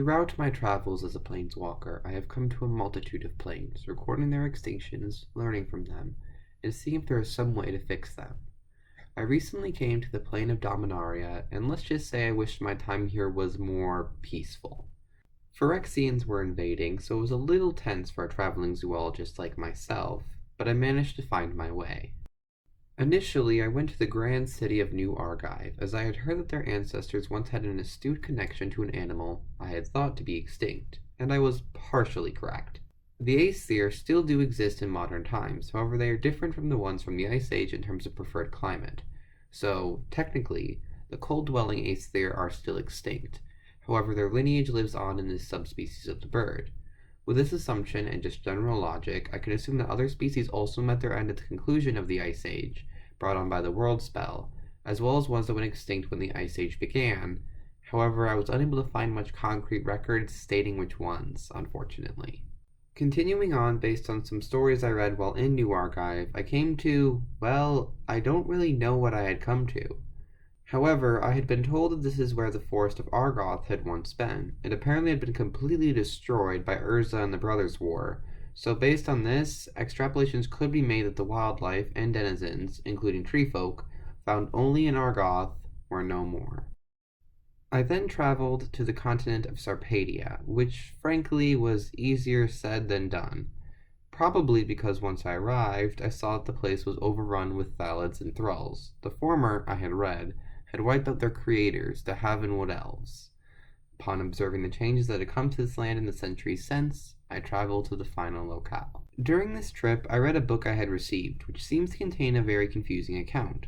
Throughout my travels as a planeswalker, I have come to a multitude of planes, recording their extinctions, learning from them, and seeing if there is some way to fix them. I recently came to the plane of Dominaria, and let's just say I wished my time here was more peaceful. Phyrexians were invading, so it was a little tense for a traveling zoologist like myself, but I managed to find my way. Initially, I went to the grand city of New Argive, as I had heard that their ancestors once had an astute connection to an animal I had thought to be extinct, and I was partially correct. The Aesthir still do exist in modern times, however they are different from the ones from the Ice Age in terms of preferred climate. So, technically, the cold-dwelling Aesthir are still extinct, however their lineage lives on in this subspecies of the bird. With this assumption and just general logic, I can assume that other species also met their end at the conclusion of the Ice Age, brought on by the World Spell, as well as ones that went extinct when the Ice Age began. However, I was unable to find much concrete records stating which ones, unfortunately. Continuing on based on some stories I read while in New Argive, I came to, well, I don't really know what I had come to. However, I had been told that this is where the forest of Argoth had once been. It apparently had been completely destroyed by Urza and the Brothers' War, so based on this, extrapolations could be made that the wildlife and denizens, including treefolk, found only in Argoth were no more. I then traveled to the continent of Sarpadia, which frankly was easier said than done. Probably because once I arrived, I saw that the place was overrun with Thallids and thralls. The former, I had read, had wiped out their creators, the Havenwood elves. Upon observing the changes that had come to this land in the centuries since, I traveled to the final locale. During this trip, I read a book I had received, which seems to contain a very confusing account.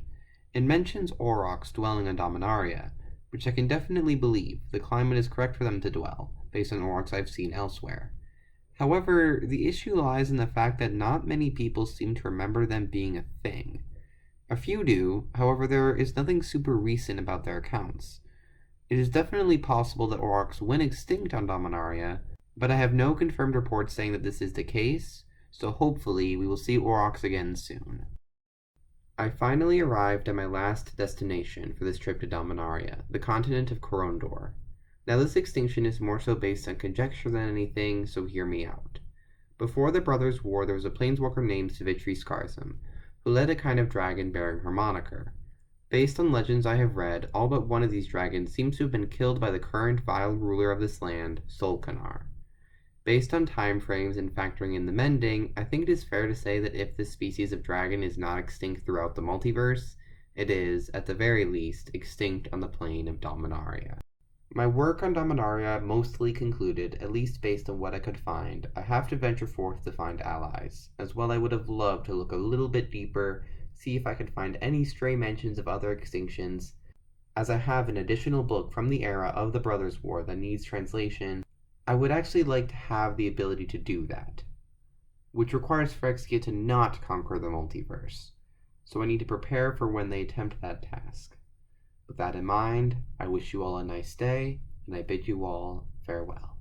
It mentions Aurochs dwelling on Dominaria, which I can definitely believe. The climate is correct for them to dwell, based on Aurochs I've seen elsewhere. However, the issue lies in the fact that not many people seem to remember them being a thing. A few do, however there is nothing super recent about their accounts. It is definitely possible that Aurochs went extinct on Dominaria, but I have no confirmed reports saying that this is the case, so hopefully we will see Aurochs again soon. I finally arrived at my last destination for this trip to Dominaria, the continent of Corondor. Now this extinction is more so based on conjecture than anything, so hear me out. Before the Brothers' War, there was a planeswalker named Sivitri, who led a kind of dragon bearing her moniker. Based on legends I have read, all but one of these dragons seems to have been killed by the current vile ruler of this land, Solkanar. Based on time frames and factoring in the mending, I think it is fair to say that if this species of dragon is not extinct throughout the multiverse, it is, at the very least, extinct on the plane of Dominaria. My work on Dominaria mostly concluded, at least based on what I could find. I have to venture forth to find allies, as well I would have loved to look a little bit deeper, see if I could find any stray mentions of other extinctions, as I have an additional book from the era of the Brothers' War that needs translation. I would actually like to have the ability to do that, which requires Phyrexia to not conquer the multiverse, so I need to prepare for when they attempt that task. With that in mind, I wish you all a nice day, and I bid you all farewell.